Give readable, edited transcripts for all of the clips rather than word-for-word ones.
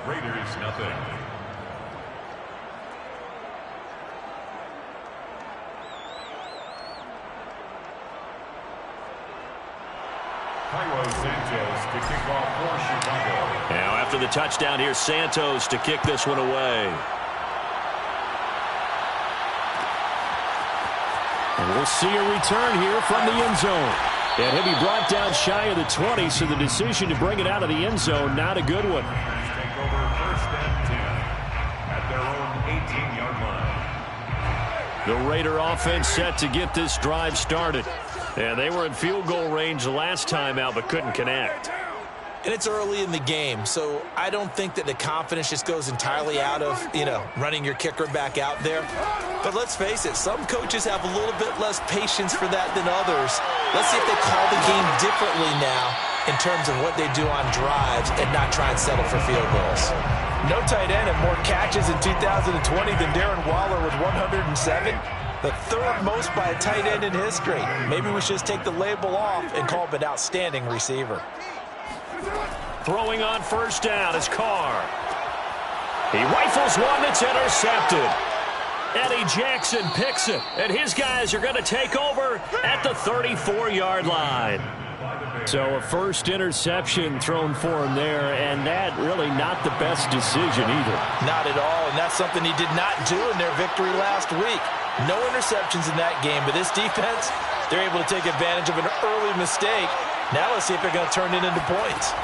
Raiders, nothing. Santos to kick off for Chicago. Now after the touchdown, here's Santos to kick this one away. And we'll see a return here from the end zone. And he'll be brought down shy of the 20, so the decision to bring it out of the end zone, not a good one. Take over first and 10 at their own 18-yard line. The Raider offense set to get this drive started. And they were in field goal range the last time out, but couldn't connect. And it's early in the game, so I don't think that the confidence just goes entirely out of, running your kicker back out there. But let's face it, some coaches have a little bit less patience for that than others. Let's see if they call the game differently now in terms of what they do on drives and not try and settle for field goals. No tight end had more catches in 2020 than Darren Waller with 107. The third most by a tight end in history. Maybe we should just take the label off and call him an outstanding receiver. Throwing on first down is Carr. He rifles one that's intercepted. Eddie Jackson picks it, and his guys are going to take over at the 34-yard line. So a first interception thrown for him there, and that really not the best decision either. Not at all, and that's something he did not do in their victory last week. No interceptions in that game, but this defense, they're able to take advantage of an early mistake. Now let's see if they're going to turn it into points.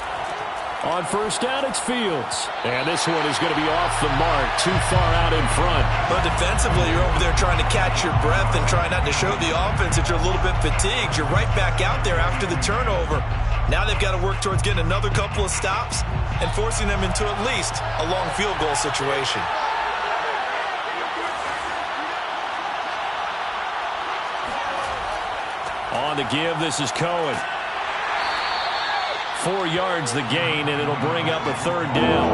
On first down, it's Fields. And this one is going to be off the mark, too far out in front. But defensively, you're over there trying to catch your breath and try not to show the offense that you're a little bit fatigued. You're right back out there after the turnover. Now they've got to work towards getting another couple of stops and forcing them into at least a long field goal situation. On the give, this is Cohen. 4 yards the gain, and it'll bring up a third down.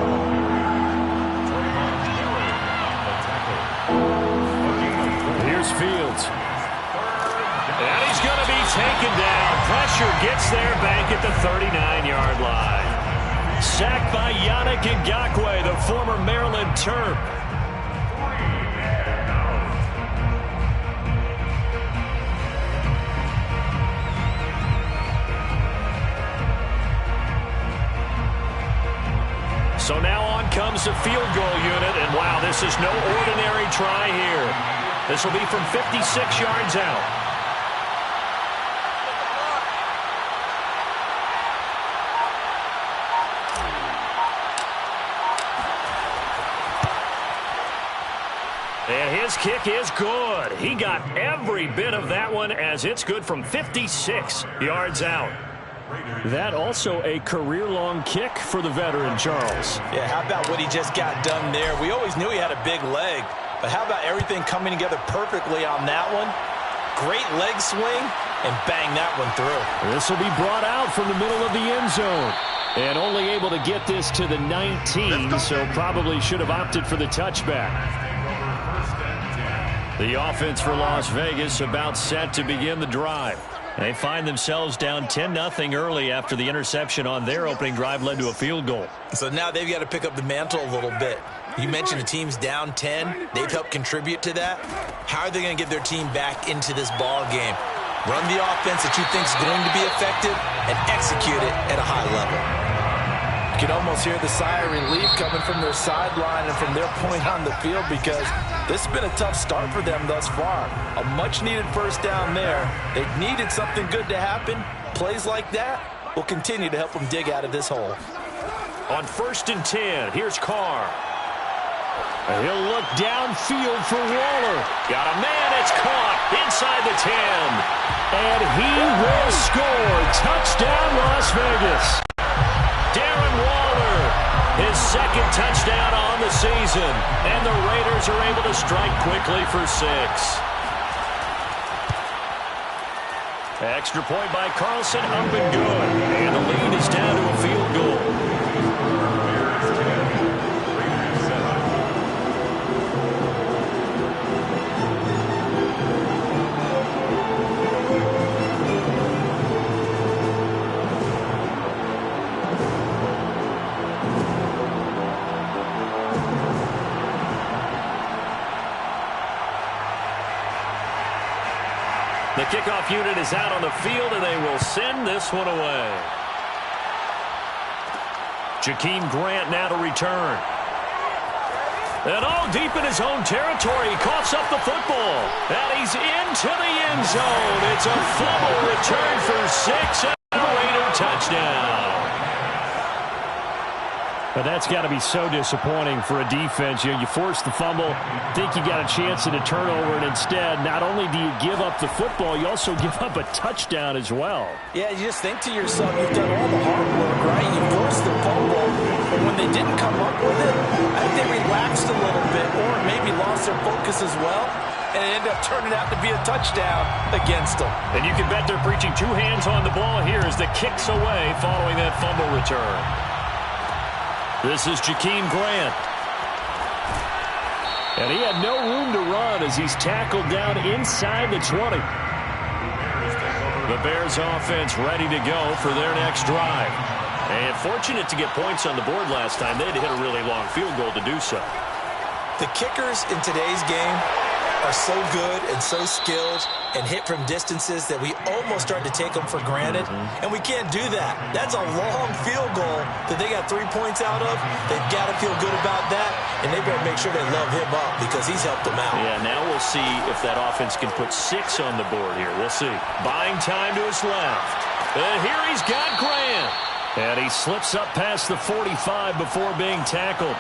Here's Fields. And he's going to be taken down. Pressure gets there back at the 39-yard line. Sacked by Yannick Ngakoue, the former Maryland Terp. So now on comes the field goal unit, and wow, this is no ordinary try here. This will be from 56 yards out. And his kick is good. He got every bit of that one, as it's good from 56 yards out. That also a career-long kick for the veteran, Charles. Yeah, how about what he just got done there? We always knew he had a big leg, but how about everything coming together perfectly on that one? Great leg swing, and bang that one through. This will be brought out from the middle of the end zone. And only able to get this to the 19, so probably should have opted for the touchback. The offense for Las Vegas about set to begin the drive. They find themselves down 10-0 early after the interception on their opening drive led to a field goal. So now they've got to pick up the mantle a little bit. You mentioned the team's down 10. They've helped contribute to that. How are they going to get their team back into this ball game? Run the offense that you think is going to be effective and execute it at a high level. You can almost hear the sigh of relief coming from their sideline and from their point on the field, because this has been a tough start for them thus far. A much-needed first down there. They needed something good to happen. Plays like that will continue to help them dig out of this hole. On 1st and 10, here's Carr. He'll look downfield for Waller. Got a man, it's caught inside the 10. And he will score. Touchdown, Las Vegas. Darren Waller, his second touchdown on the season. And the Raiders are able to strike quickly for 6. Extra point by Carlson, up and good. And the lead is down to a field goal. The kickoff unit is out on the field, and they will send this one away. Jakeem Grant now to return. And all deep in his own territory, he coughs up the football. And he's into the end zone. It's a fumble return for 6 and a Raider touchdown. But that's got to be so disappointing for a defense. You force the fumble, think you got a chance at a turnover, and instead, not only do you give up the football, you also give up a touchdown as well. Yeah, you just think to yourself, you've done all the hard work, right? You forced the fumble, but when they didn't come up with it, I think they relaxed a little bit or maybe lost their focus as well, and it ended up turning out to be a touchdown against them. And you can bet they're preaching 2 hands on the ball here as the kick's away following that fumble return. This is Jakeem Grant. And he had no room to run as he's tackled down inside the 20. The Bears offense ready to go for their next drive. And fortunate to get points on the board last time. They had to hit a really long field goal to do so. The kickers in today's game are so good and so skilled and hit from distances that we almost start to take them for granted. And we can't do that. That's a long field goal that they got 3 points out of. They've got to feel good about that, and they better make sure they love him up because he's helped them out. Yeah, now we'll see if that offense can put 6 on the board here. We'll see. Buying time to his left. And here he's got Grant. And he slips up past the 45 before being tackled.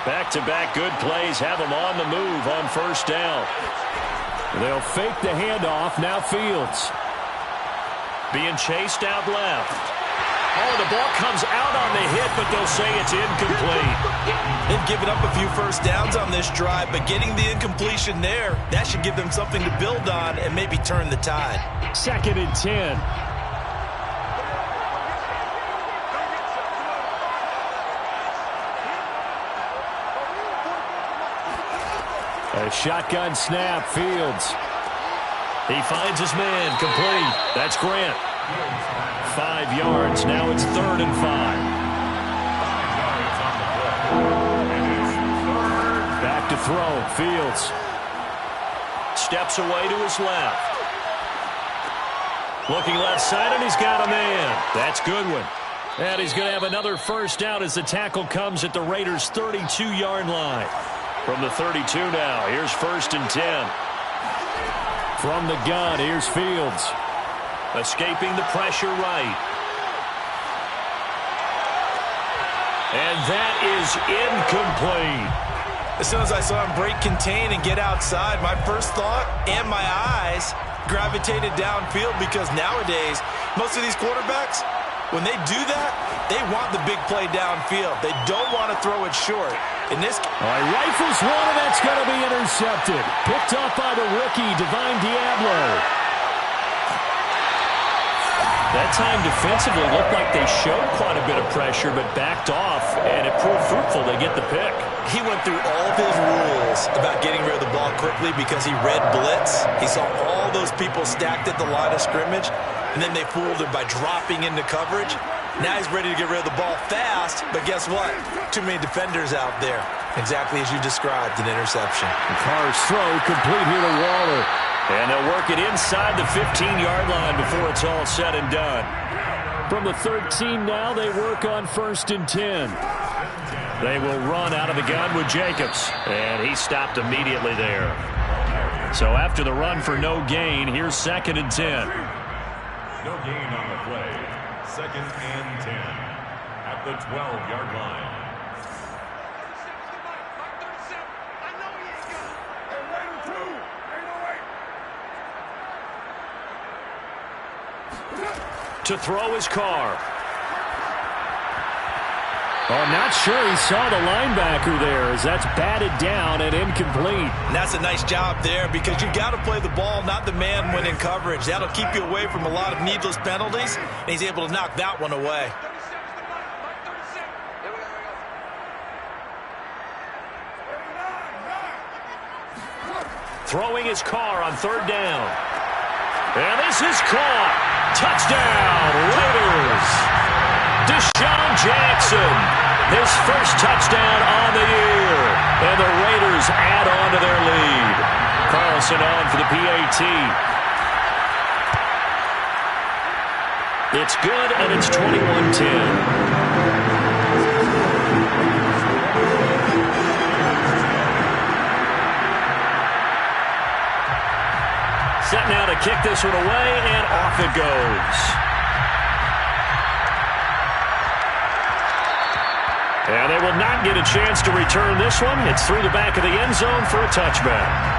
Back-to-back good plays have him on the move on first down. They'll fake the handoff. Now Fields. Being chased out left. Oh, the ball comes out on the hit, but they'll say it's incomplete. They've given up a few first downs on this drive, but getting the incompletion there, that should give them something to build on and maybe turn the tide. 2nd and 10. A shotgun snap, Fields. He finds his man, complete. That's Grant. 5 yards, now it's 3rd and 5. Back to throw, Fields. Steps away to his left. Looking left side, and he's got a man. That's Goodwin. And he's going to have another first down as the tackle comes at the Raiders' 32-yard line. From the 32 now, here's 1st and 10. From the gun, here's Fields. Escaping the pressure right. And that is incomplete. As soon as I saw him break contain and get outside, my first thought and my eyes gravitated downfield because nowadays, most of these quarterbacks, when they do that, they want the big play downfield. They don't want to throw it short. In this case, rifles one, and that's going to be intercepted. Picked up by the rookie, Divine Diablo. That time defensively looked like they showed quite a bit of pressure, but backed off, and it proved fruitful. They get the pick. he went through all of his rules about getting rid of the ball quickly because he read blitz. He saw all those people stacked at the line of scrimmage, and then they fooled him by dropping into coverage. Now he's ready to get rid of the ball fast, but guess what? Too many defenders out there. Exactly as you described, an interception. Carr's throw complete here to Waller. And they'll work it inside the 15-yard line before it's all said and done. From the 13 now, they work on 1st and 10. They will run out of the gun with Jacobs. And he stopped immediately there. So after the run for no gain, here's 2nd and 10. No gain on the play. 2nd and 10 at the 12-yard line. To throw his Carr. Oh, not sure he saw the linebacker there as that's batted down and incomplete. And that's a nice job there because you've got to play the ball, not the man when in coverage. That'll keep you away from a lot of needless penalties, and he's able to knock that one away. Throwing his Carr on 3rd down. And this is caught. Touchdown, Raiders. Deshaun Jackson, his first touchdown on the year. And the Raiders add on to their lead. Carlson on for the PAT. It's good, and it's 21-10. Set now to kick this one away, and off it goes. And they will not get a chance to return this one. It's through the back of the end zone for a touchback.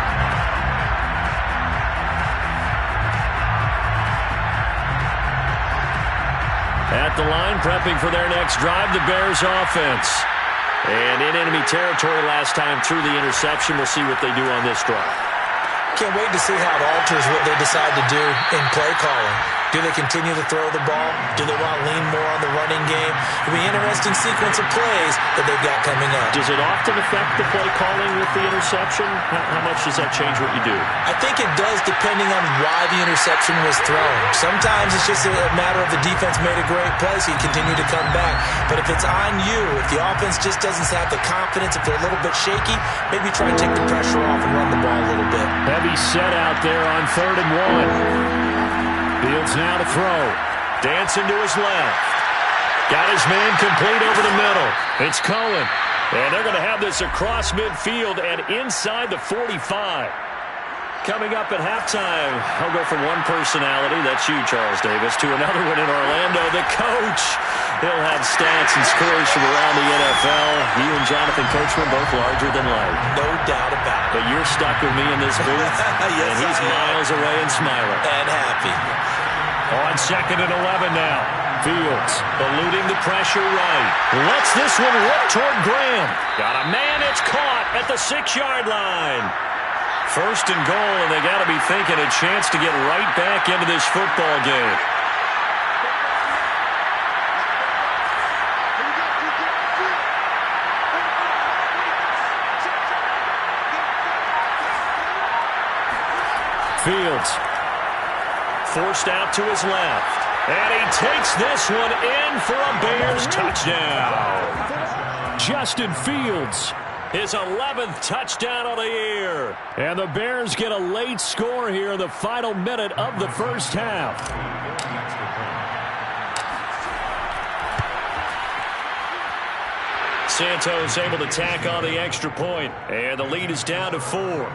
At the line, prepping for their next drive, the Bears offense. And in enemy territory last time through the interception. We'll see what they do on this drive. Can't wait to see how it alters what they decide to do in play calling. Do they continue to throw the ball? Do they want to lean more on the running game? It'll be an interesting sequence of plays that they've got coming up. Does it often affect the play calling with the interception? How much does that change what you do? I think it does depending on why the interception was thrown. Sometimes it's just a matter of the defense made a great play, so you continue to come back. But if it's on you, if the offense just doesn't have the confidence, if they're a little bit shaky, maybe try and take the pressure off and run the ball a little bit. Heavy set out there on 3rd and 1. Fields now to throw. Dancing to his left. Got his man complete over the middle. It's Cohen. And they're going to have this across midfield and inside the 45. Coming up at halftime, he'll go from one personality, that's you, Charles Davis, to another one in Orlando, the coach. He'll have stats and scores from around the NFL. You and Jonathan Coachman both larger than life. No doubt about it. But you're stuck with me in this booth, yes, and he's miles away and smiling. And happy. On 2nd and 11 now. Fields eluding the pressure right. Lets this one rip toward Graham. Got a man, it's caught at the 6-yard line. 1st and goal, and they got to be thinking a chance to get right back into this football game. Fields forced out to his left. And he takes this one in for a Bears touchdown. Justin Fields. His 11th touchdown of the year. And the Bears get a late score here in the final minute of the first half. Santos able to tack on the extra point. And the lead is down to 4. 21.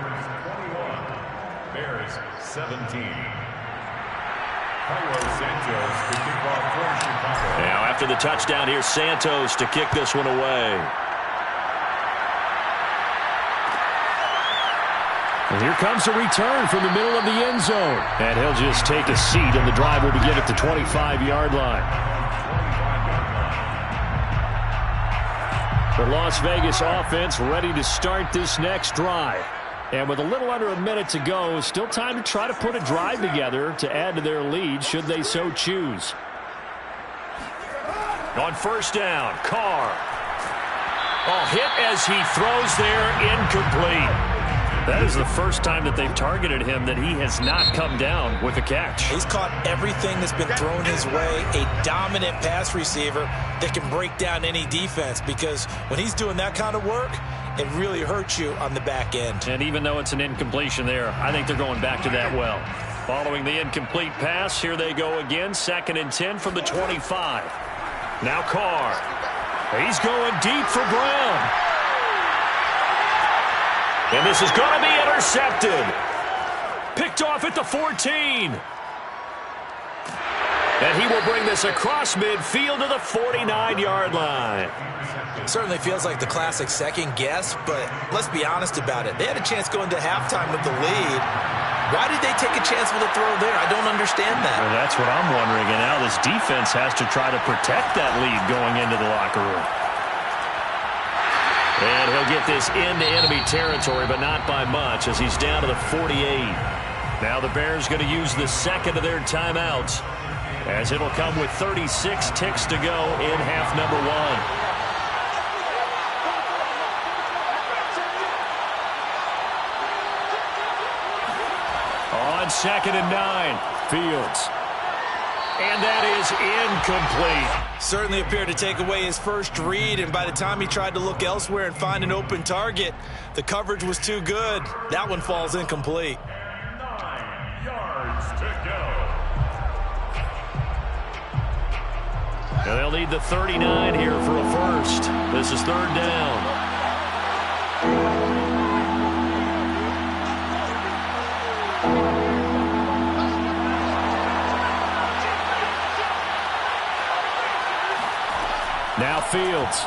Bears 17. Santos to kick off for Chicago. Now after the touchdown, here's Santos to kick this one away. And here comes a return from the middle of the end zone. And he'll just take a seat, and the drive will begin at the 25-yard line. The Las Vegas offense ready to start this next drive. And with a little under a minute to go, still time to try to put a drive together to add to their lead should they so choose. On 1st down, Carr. Oh, hit as he throws there, incomplete. That is the first time that they've targeted him that he has not come down with a catch. He's caught everything that's been thrown his way. A dominant pass receiver that can break down any defense, because when he's doing that kind of work, it really hurts you on the back end. And even though it's an incompletion there, I think they're going back to that well. Following the incomplete pass, here they go again. 2nd and 10 from the 25. Now Carr. He's going deep for Brown. And this is going to be intercepted. Picked off at the 14. And he will bring this across midfield to the 49-yard line. Certainly feels like the classic second guess, but let's be honest about it. They had a chance going to halftime with the lead. Why did they take a chance with a throw there? I don't understand that. Well, that's what I'm wondering. And now this defense has to try to protect that lead going into the locker room. And he'll get this into enemy territory, but not by much, as he's down to the 48. Now the Bears going to use the second of their timeouts, as it'll come with 36 ticks to go in half number 1. On 2nd and 9, Fields. And that is incomplete. Certainly appeared to take away his first read, and by the time he tried to look elsewhere and find an open target, the coverage was too good. That one falls incomplete. 9 yards to go. And they'll need the 39 here for a first. This is third down. Now Fields.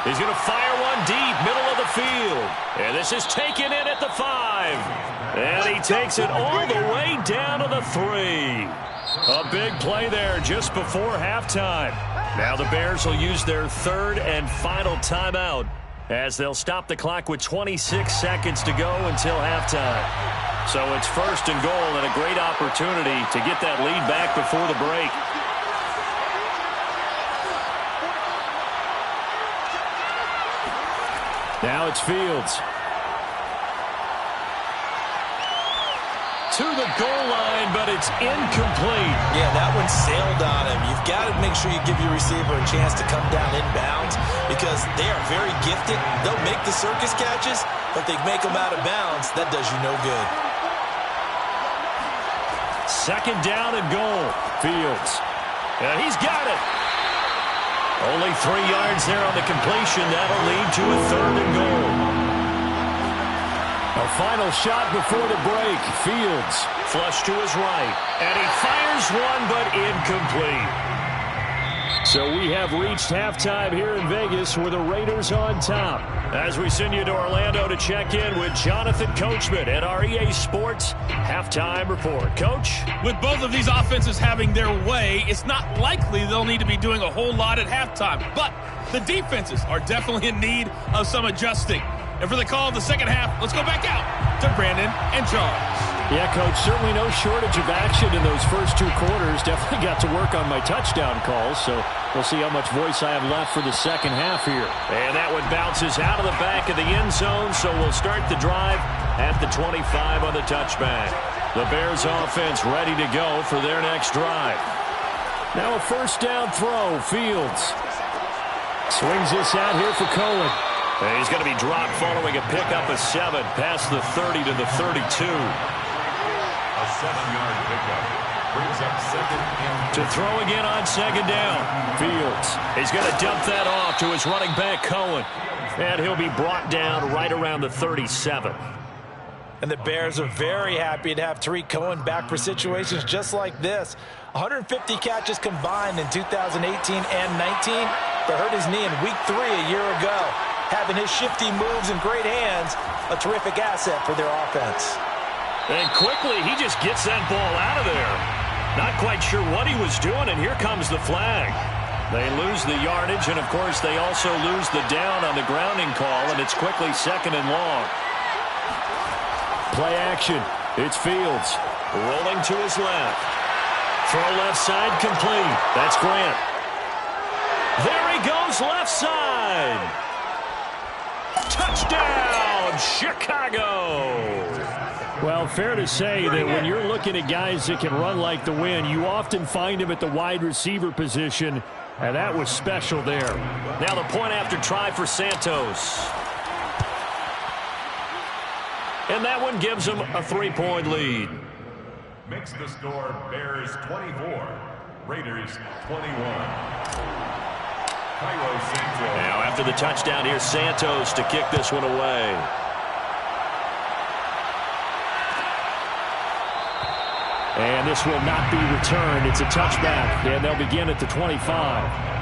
He's going to fire one deep, middle of the field. And this is taken in at the 5. And he takes it all the way down to the 3. A big play there just before halftime. Now the Bears will use their third and final timeout as they'll stop the clock with 26 seconds to go until halftime. So it's first and goal and a great opportunity to get that lead back before the break. Now it's Fields. To the goal line, but it's incomplete. Yeah, that one sailed on him. You've got to make sure you give your receiver a chance to come down inbounds because they are very gifted. They'll make the circus catches, but they make them out of bounds. That does you no good. Second down and goal. Fields. And he's got it. Only 3 yards there on the completion. That'll lead to a third and goal. A final shot before the break. Fields. Flush to his right. And he fires one, but incomplete. So we have reached halftime here in Vegas with the Raiders on top. As we send you to Orlando to check in with Jonathan Coachman at our EA Sports Halftime Report. Coach? With both of these offenses having their way, it's not likely they'll need to be doing a whole lot at halftime. But the defenses are definitely in need of some adjusting. And for the call of the second half, let's go back out to Brandon and Charles. Yeah, Coach, certainly no shortage of action in those first 2 quarters. Definitely got to work on my touchdown calls, so we'll see how much voice I have left for the second half here. And that one bounces out of the back of the end zone, so we'll start the drive at the 25 on the touchback. The Bears offense ready to go for their next drive. Now a first down throw. Fields swings this out here for Cohen. And he's going to be dropped following a pickup of 7 past the 30 to the 32. A 7-yard pickup brings up second and to throw again on second down. Fields. He's going to dump that off to his running back, Cohen. And he'll be brought down right around the 37. And the Bears are very happy to have Tariq Cohen back for situations just like this. 150 catches combined in 2018 and 19, but hurt his knee in week 3 a year ago. Having his shifty moves and great hands, a terrific asset for their offense. And quickly, he just gets that ball out of there. Not quite sure what he was doing, and here comes the flag. They lose the yardage, and of course, they also lose the down on the grounding call, and it's quickly second and long. Play action. It's Fields. Rolling to his left. Throw left side complete. That's Grant. There he goes left side. Touchdown, Chicago. Well, fair to say that when you're looking at guys that can run like the wind, you often find them at the wide receiver position, and that was special there. Now the point after try for Santos. And that one gives them a 3-point lead. makes the score Bears 24, Raiders 21. Now after the touchdown, here's Santos to kick this one away. And this will not be returned. It's a touchback, and they'll begin at the 25.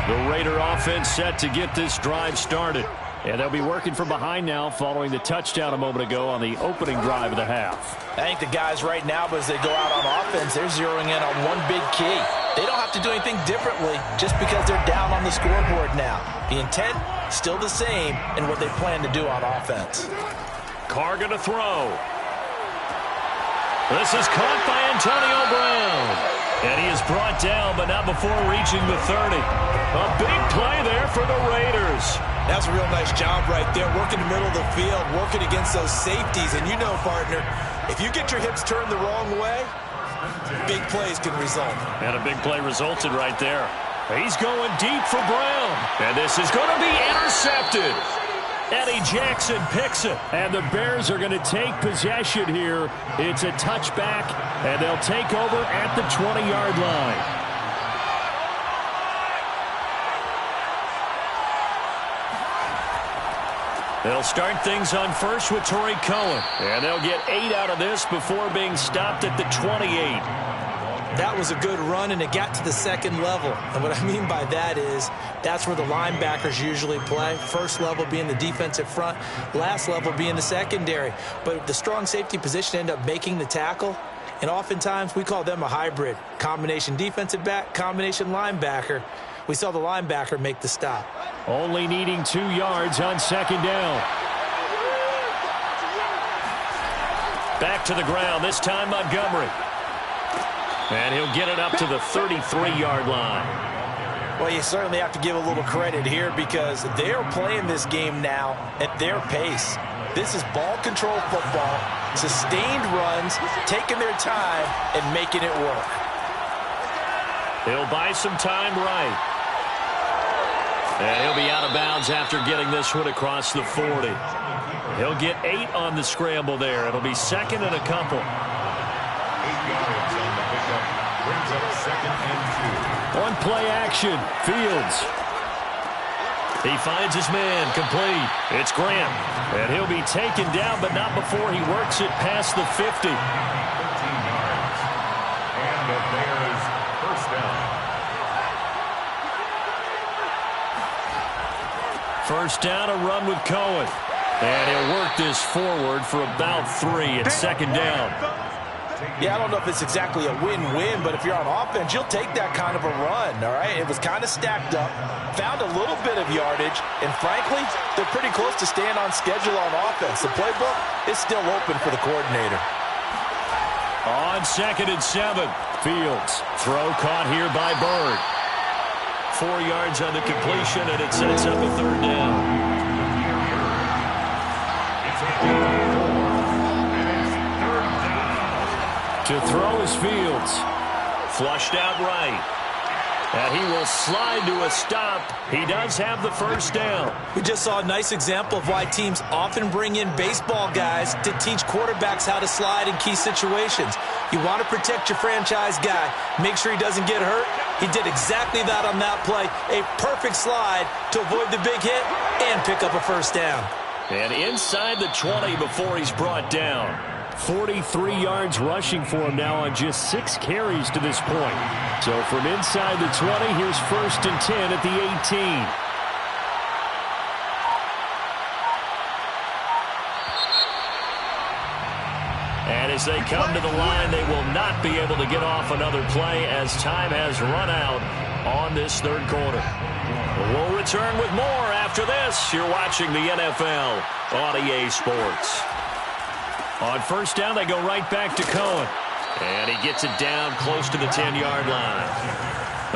The Raider offense set to get this drive started. And they'll be working from behind now following the touchdown a moment ago on the opening drive of the half. I think the guys right now, as they go out on offense, they're zeroing in on one big key. They don't have to do anything differently just because they're down on the scoreboard now. The intent, still the same in what they plan to do on offense. Carr going to throw. This is caught by Antonio Brown. And he is brought down, but not before reaching the 30. A big play there for the Raiders. That's a real nice job right there, working the middle of the field, working against those safeties. And you know, partner, if you get your hips turned the wrong way, big plays can result. And a big play resulted right there. He's going deep for Brown. And this is going to be intercepted. Eddie Jackson picks it. And the Bears are going to take possession here. It's a touchback, and they'll take over at the 20-yard line. They'll start things on first with Torrey Cohen. And they'll get 8 out of this before being stopped at the 28. That was a good run, and it got to the second level. And what I mean by that is that's where the linebackers usually play. First level being the defensive front, last level being the secondary. But the strong safety position ended up making the tackle. And oftentimes we call them a hybrid. Combination defensive back, combination linebacker. We saw the linebacker make the stop. Only needing 2 yards on second down. Back to the ground, this time Montgomery. And he'll get it up to the 33-yard line. Well, you certainly have to give a little credit here because they're playing this game now at their pace. This is ball control football, sustained runs, taking their time and making it work. He'll buy some time right. And he'll be out of bounds after getting this one across the 40. He'll get 8 on the scramble there. It'll be second and a couple. 8 yards on the pickup. Brings up second and 2. On play action, Fields. He finds his man, complete. It's Grant. And he'll be taken down, but not before he works it past the 50. 13 yards. And the Bears first down. First down, a run with Cohen. And he'll work this forward for about 3 at second down. Yeah, I don't know if it's exactly a win-win, but if you're on offense, you'll take that kind of a run, all right? It was kind of stacked up, found a little bit of yardage, and frankly, they're pretty close to staying on schedule on offense. The playbook is still open for the coordinator. On second and 7, Fields. Throw caught here by Bird. 4 yards on the completion, and it sets up a third down. To throw is Fields. Flushed out right. And he will slide to a stop. He does have the first down. We just saw a nice example of why teams often bring in baseball guys to teach quarterbacks how to slide in key situations. You want to protect your franchise guy. Make sure he doesn't get hurt. He did exactly that on that play. A perfect slide to avoid the big hit and pick up a first down. And inside the 20 before he's brought down. 43 yards rushing for him now on just 6 carries to this point. So from inside the 20, here's first and 10 at the 18. And as they come to the line, they will not be able to get off another play as time has run out on this third quarter. We'll return with more after this. You're watching the NFL on EA Sports. On first down, they go right back to Cohen. And he gets it down close to the 10-yard line.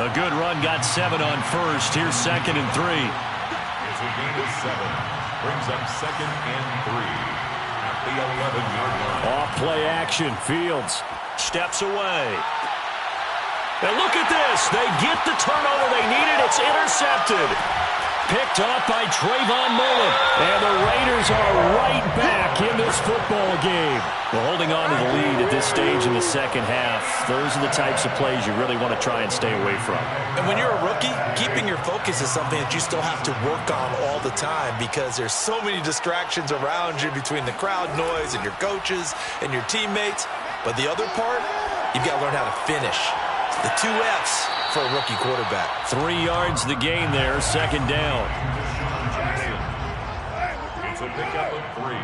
A good run, got 7 on first. Here's second and 3. It's a gain of 7. Brings up second and 3 at the 11-yard line. Off play action, Fields. Steps away. And look at this. They get the turnover they needed. It's intercepted. Picked off by Trayvon Mullen. And the Raiders are right back in this football game. Well, holding on to the lead at this stage in the second half, those are the types of plays you really want to try and stay away from. And when you're a rookie, keeping your focus is something that you still have to work on all the time because there's so many distractions around you between the crowd noise and your coaches and your teammates. But the other part, you've got to learn how to finish. The 2 F's for a rookie quarterback. 3 yards the gain there, second down. It's a pickup of 3.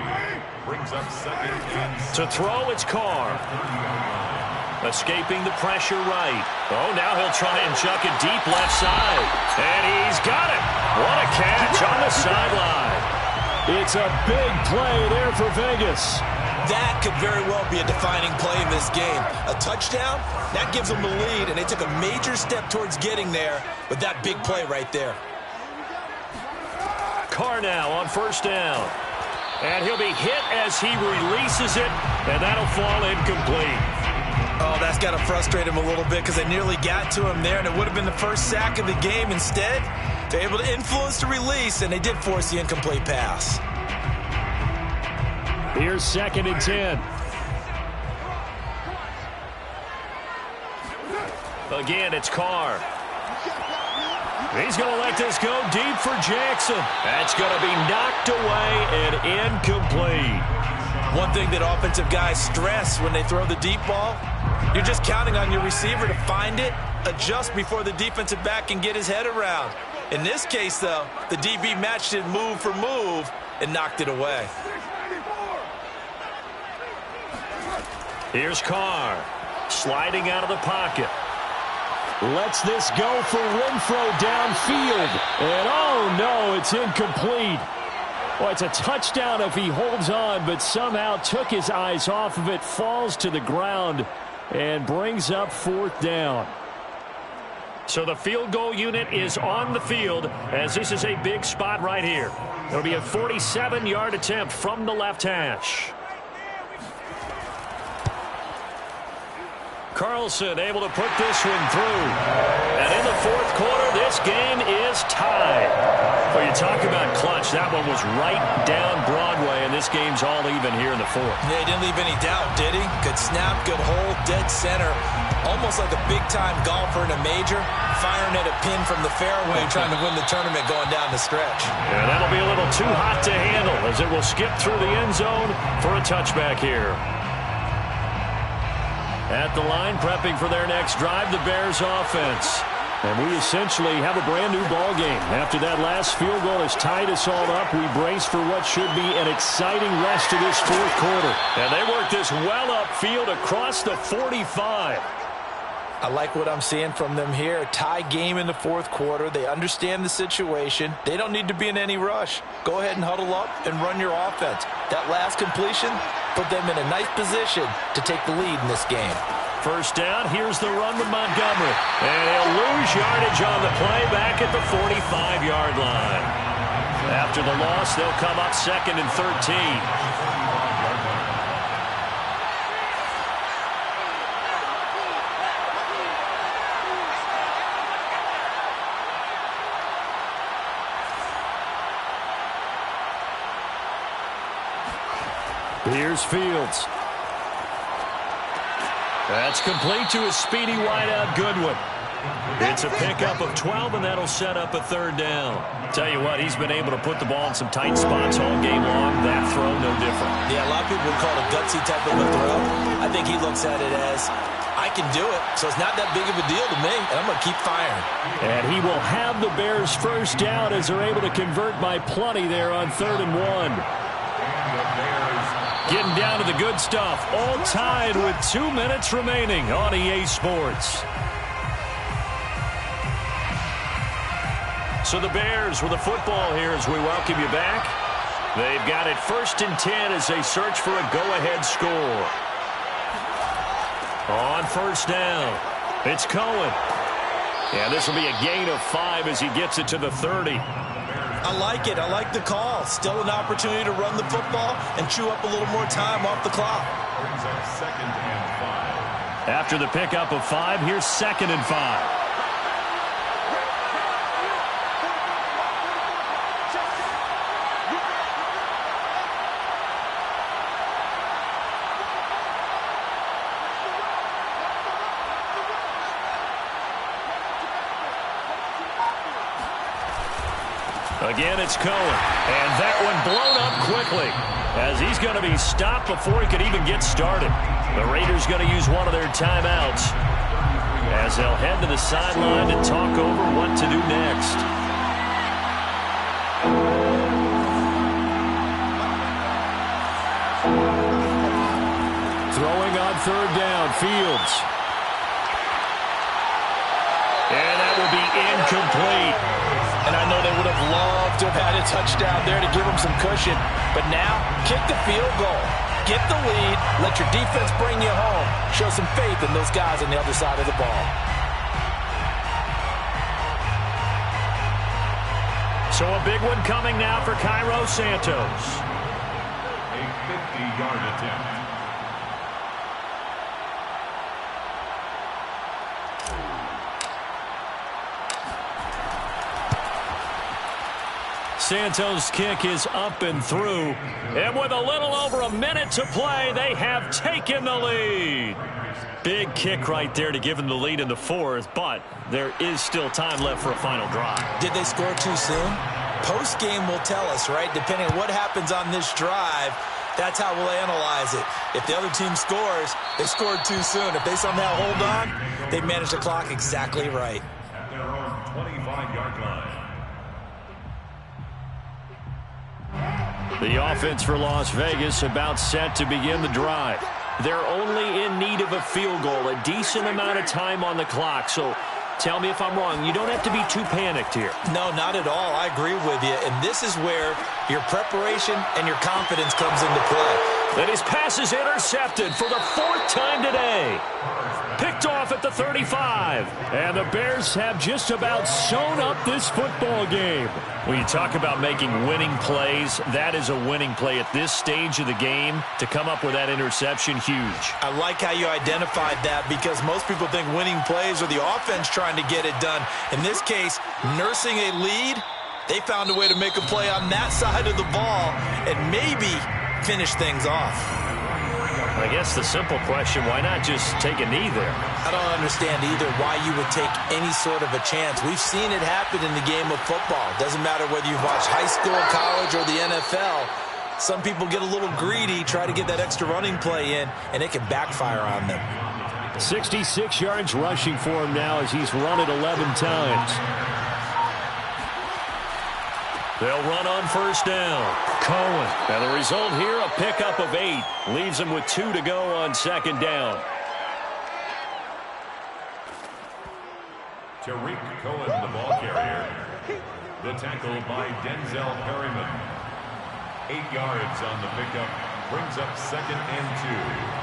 Brings up second and 6. To throw, it's Carr. Escaping the pressure right. Oh, now he'll try and chuck it deep left side. And he's got it. What a catch on the sideline. It's a big play there for Vegas. That could very well be a defining play in this game. A touchdown, that gives them the lead, and they took a major step towards getting there with that big play right there. Carr now on first down. And he'll be hit as he releases it, and that'll fall incomplete. Oh, that's got to frustrate him a little bit because they nearly got to him there, and it would have been the first sack of the game. Instead, They're able to influence the release, and they did force the incomplete pass. Here's 2nd and 10. Again, it's Carr. He's going to let this go deep for Jackson. That's going to be knocked away and incomplete. One thing that offensive guys stress when they throw the deep ball, you're just counting on your receiver to find it, adjust before the defensive back can get his head around. In this case, though, the DB matched it move for move and knocked it away. Here's Carr, sliding out of the pocket. Lets this go for Renfro downfield. And oh no, it's incomplete. Well, it's a touchdown if he holds on, but somehow took his eyes off of it, falls to the ground, and brings up 4th down. So the field goal unit is on the field, as this is a big spot right here. It'll be a 47-yard attempt from the left hash. Carlson able to put this one through. And in the 4th quarter, this game is tied. Well, you talk about clutch. That one was right down Broadway, and this game's all even here in the 4th. Yeah, he didn't leave any doubt, did he? Good snap, good hold, dead center. Almost like a big-time golfer in a major, firing at a pin from the fairway, trying to win the tournament going down the stretch. Yeah, that'll be a little too hot to handle, as it will skip through the end zone for a touchback here. At the line, prepping for their next drive, the Bears offense. And we essentially have a brand-new ball game. After that last field goal has tied us all up, we brace for what should be an exciting rest of this 4th quarter. And they work this well upfield across the 45. I like what I'm seeing from them here. A tie game in the 4th quarter. They understand the situation. They don't need to be in any rush. Go ahead and huddle up and run your offense. That last completion put them in a nice position to take the lead in this game. First down, here's the run with Montgomery. And he'll lose yardage on the play back at the 45-yard line. After the loss, they'll come up 2nd and 13. Here's Fields. That's complete to a speedy wideout Goodwin. It's a pickup of 12, and that'll set up a 3rd down. Tell you what, he's been able to put the ball in some tight spots all game long. That throw, no different. Yeah, a lot of people would call it a gutsy type of a throw. I think he looks at it as, I can do it, so it's not that big of a deal to me, and I'm going to keep firing. And he will have the Bears' first down as they're able to convert by plenty there on 3rd and 1. Getting down to the good stuff, all tied with 2 minutes remaining on EA Sports. So the Bears with the football here as we welcome you back. They've got it 1st and 10 as they search for a go-ahead score. On 1st down, it's Cohen. Yeah, this will be a gain of 5 as he gets it to the 30. I like it. I like the call. Still an opportunity to run the football and chew up a little more time off the clock. Brings up 2nd and 5. After the pickup of 5, here's 2nd and 5. Again, it's Cohen. And that one blown up quickly as he's going to be stopped before he could even get started. The Raiders going to use one of their timeouts as they'll head to the sideline to talk over what to do next. Throwing on 3rd down, Fields. And that will be incomplete. And I know they would have loved to have had a touchdown there to give them some cushion. But now, kick the field goal. Get the lead. Let your defense bring you home. Show some faith in those guys on the other side of the ball. So a big one coming now for Cairo Santos. A 50-yard attempt. Santos' kick is up and through. And with a little over a minute to play, they have taken the lead. Big kick right there to give them the lead in the fourth, but there is still time left for a final drive. Did they score too soon? Post-game will tell us, right? Depending on what happens on this drive, that's how we'll analyze it. If the other team scores, they scored too soon. If they somehow hold on, they manage the clock exactly right. At their own 25-yard line. The offense for Las Vegas about set to begin the drive. They're only in need of a field goal, a decent amount of time on the clock. So tell me if I'm wrong. You don't have to be too panicked here. No, not at all. I agree with you. And this is where your preparation and your confidence comes into play. And his pass is intercepted for the fourth time today. Picked off at the 35. And the Bears have just about sewn up this football game. When you talk about making winning plays, that is a winning play at this stage of the game. To come up with that interception, huge. I like how you identified that because most people think winning plays are the offense trying to get it done. In this case, nursing a lead, they found a way to make a play on that side of the ball and maybe finish things off. I guess the simple question, why not just take a knee there? I don't understand either why you would take any sort of a chance. We've seen it happen in the game of football. Doesn't matter whether you watch high school, college, or the NFL. Some people get a little greedy, try to get that extra running play in, and it can backfire on them. 66 yards rushing for him now as he's run it 11 times. They'll run on first down. Cohen. And the result here, a pickup of 8. Leaves them with 2 to go on second down. Tariq Cohen, the ball carrier. The tackle by Denzel Perryman. 8 yards on the pickup. Brings up 2nd and 2.